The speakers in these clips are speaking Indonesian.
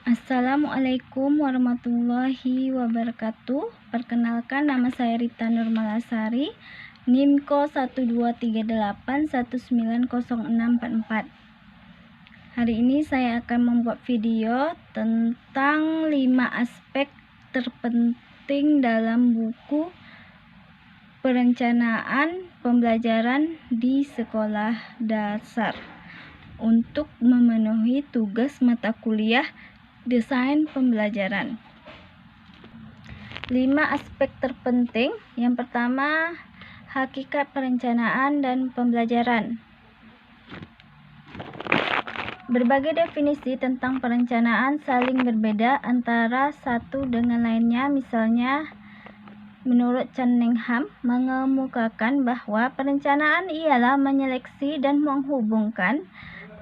Assalamualaikum warahmatullahi wabarakatuh. Perkenalkan, nama saya Rita Nurmalasari, NIM KO 123819064. Hari ini saya akan membuat video tentang 5 aspek terpenting dalam buku perencanaan pembelajaran di sekolah dasar untuk memenuhi tugas mata kuliah desain pembelajaran. 5 aspek terpenting. Yang pertama, hakikat perencanaan dan pembelajaran. Berbagai definisi tentang perencanaan saling berbeda antara satu dengan lainnya. Misalnya, menurut Cunningham mengemukakan bahwa perencanaan ialah menyeleksi dan menghubungkan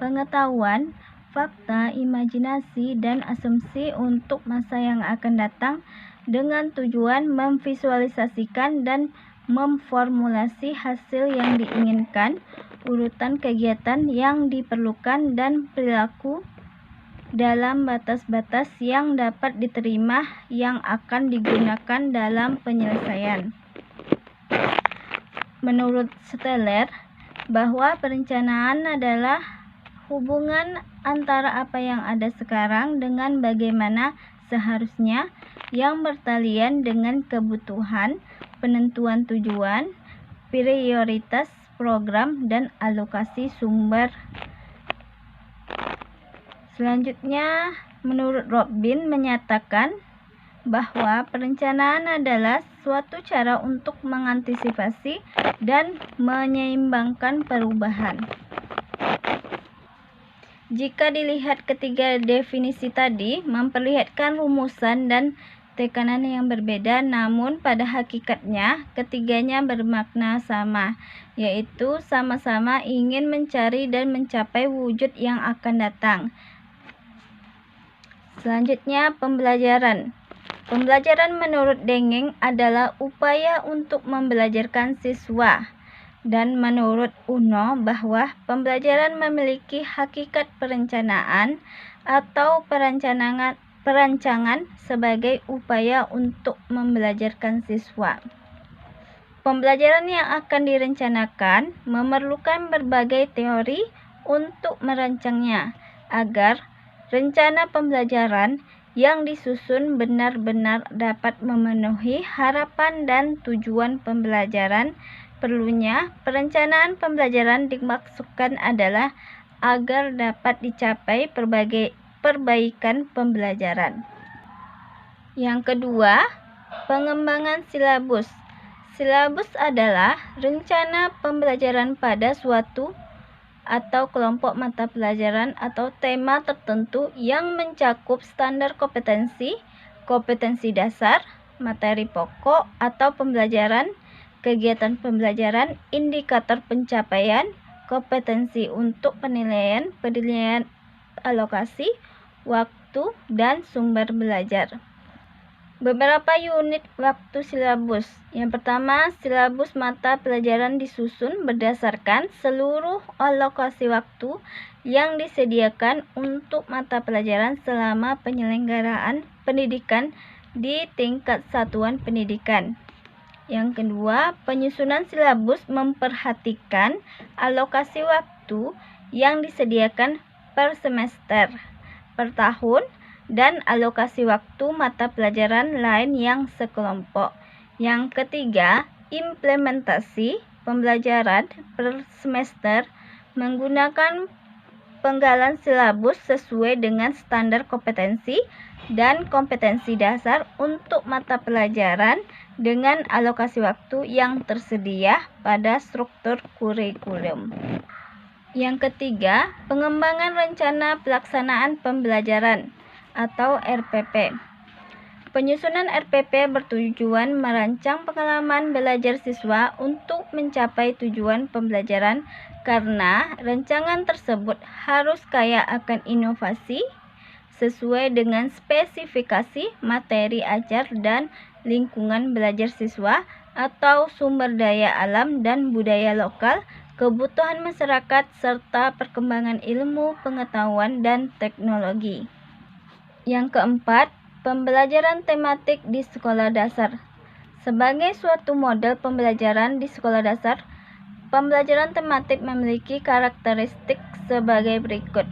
pengetahuan, fakta, imajinasi, dan asumsi untuk masa yang akan datang dengan tujuan memvisualisasikan dan memformulasi hasil yang diinginkan, urutan kegiatan yang diperlukan, dan perilaku dalam batas-batas yang dapat diterima yang akan digunakan dalam penyelesaian. Menurut Steller, bahwa perencanaan adalah hubungan antara apa yang ada sekarang dengan bagaimana seharusnya, yang bertalian dengan kebutuhan, penentuan tujuan, prioritas program, dan alokasi sumber. Selanjutnya, menurut Robin menyatakan bahwa perencanaan adalah suatu cara untuk mengantisipasi dan menyeimbangkan perubahan. Jika dilihat ketiga definisi tadi memperlihatkan rumusan dan tekanan yang berbeda, namun pada hakikatnya ketiganya bermakna sama, yaitu sama-sama ingin mencari dan mencapai wujud yang akan datang. Selanjutnya, pembelajaran. Pembelajaran menurut Dengeng adalah upaya untuk membelajarkan siswa, dan menurut Uno bahwa pembelajaran memiliki hakikat perencanaan atau perancangan sebagai upaya untuk membelajarkan siswa. Pembelajaran yang akan direncanakan memerlukan berbagai teori untuk merancangnya, agar rencana pembelajaran yang disusun benar-benar dapat memenuhi harapan dan tujuan pembelajaran. Perlunya perencanaan pembelajaran dimaksudkan adalah agar dapat dicapai perbaikan pembelajaran. Yang kedua, pengembangan silabus. Silabus adalah rencana pembelajaran pada suatu atau kelompok mata pelajaran atau tema tertentu yang mencakup standar kompetensi, kompetensi dasar, materi pokok atau pembelajaran, kegiatan pembelajaran, indikator pencapaian, kompetensi untuk penilaian, alokasi, waktu, dan sumber belajar. Beberapa unit waktu silabus. Yang pertama, silabus mata pelajaran disusun berdasarkan seluruh alokasi waktu yang disediakan untuk mata pelajaran selama penyelenggaraan pendidikan di tingkat satuan pendidikan. Yang kedua, penyusunan silabus memperhatikan alokasi waktu yang disediakan per semester, per tahun, dan alokasi waktu mata pelajaran lain yang sekelompok. Yang ketiga, implementasi pembelajaran per semester menggunakan penggalan silabus sesuai dengan standar kompetensi dan kompetensi dasar untuk mata pelajaran dengan alokasi waktu yang tersedia pada struktur kurikulum. Yang ketiga, pengembangan rencana pelaksanaan pembelajaran atau RPP. Penyusunan RPP bertujuan merancang pengalaman belajar siswa untuk mencapai tujuan pembelajaran, karena rancangan tersebut harus kaya akan inovasi sesuai dengan spesifikasi materi ajar dan lingkungan belajar siswa atau sumber daya alam dan budaya lokal, kebutuhan masyarakat, serta perkembangan ilmu, pengetahuan, dan teknologi. Yang keempat, pembelajaran tematik di sekolah dasar. Sebagai suatu model pembelajaran di sekolah dasar, pembelajaran tematik memiliki karakteristik sebagai berikut.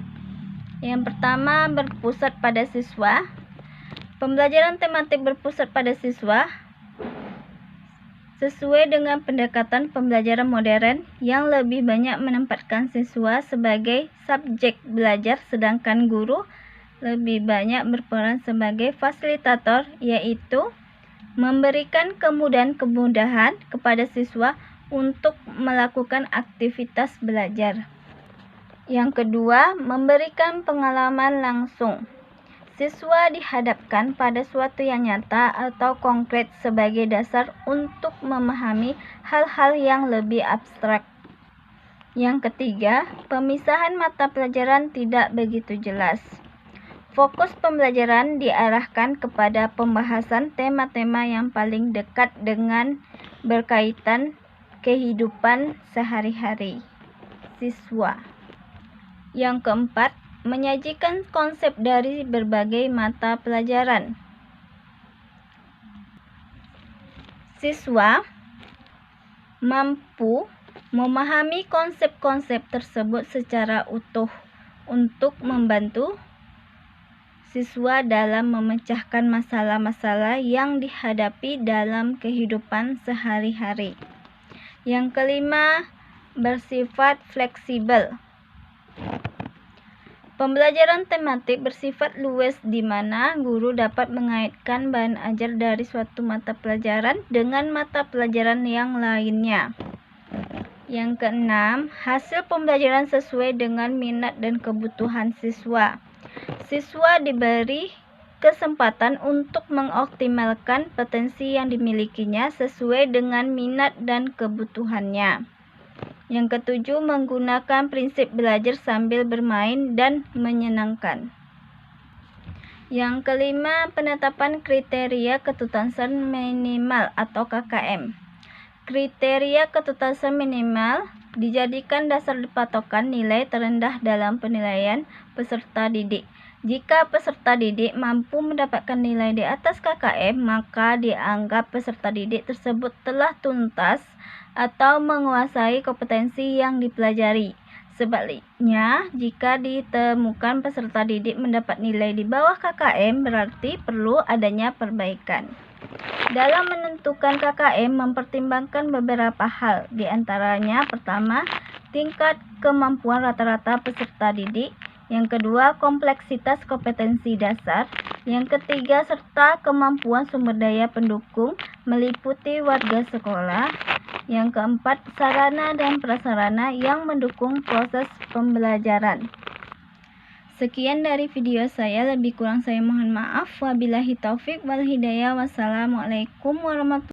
Yang pertama, berpusat pada siswa. Pembelajaran tematik berpusat pada siswa sesuai dengan pendekatan pembelajaran modern yang lebih banyak menempatkan siswa sebagai subjek belajar, sedangkan guru lebih banyak berperan sebagai fasilitator, yaitu memberikan kemudahan kepada siswa untuk melakukan aktivitas belajar. Yang kedua, memberikan pengalaman langsung. Siswa dihadapkan pada suatu yang nyata atau konkret sebagai dasar untuk memahami hal-hal yang lebih abstrak. Yang ketiga, pemisahan mata pelajaran tidak begitu jelas. Fokus pembelajaran diarahkan kepada pembahasan tema-tema yang paling dekat dengan berkaitan kehidupan sehari-hari siswa. Yang keempat, menyajikan konsep dari berbagai mata pelajaran. Siswa mampu memahami konsep-konsep tersebut secara utuh untuk membantu siswa dalam memecahkan masalah-masalah yang dihadapi dalam kehidupan sehari-hari. Yang kelima, bersifat fleksibel. Pembelajaran tematik bersifat luas di mana guru dapat mengaitkan bahan ajar dari suatu mata pelajaran dengan mata pelajaran yang lainnya. Yang keenam, hasil pembelajaran sesuai dengan minat dan kebutuhan siswa. Siswa diberi kesempatan untuk mengoptimalkan potensi yang dimilikinya sesuai dengan minat dan kebutuhannya. Yang ketujuh, menggunakan prinsip belajar sambil bermain dan menyenangkan. Yang kelima, penetapan kriteria ketuntasan minimal atau KKM. Kriteria ketuntasan minimal dijadikan dasar patokan nilai terendah dalam penilaian peserta didik. Jika peserta didik mampu mendapatkan nilai di atas KKM, maka dianggap peserta didik tersebut telah tuntas atau menguasai kompetensi yang dipelajari. Sebaliknya, jika ditemukan peserta didik mendapat nilai di bawah KKM, berarti perlu adanya perbaikan. Dalam menentukan KKM mempertimbangkan beberapa hal, di antaranya pertama, tingkat kemampuan rata-rata peserta didik. Yang kedua, kompleksitas kompetensi dasar. Yang ketiga, serta kemampuan sumber daya pendukung meliputi warga sekolah. Yang keempat, sarana dan prasarana yang mendukung proses pembelajaran. Sekian dari video saya, lebih kurang saya mohon maaf. Wabillahi taufik wal hidayah. Wassalamualaikum warahmatullahi wabarakatuh.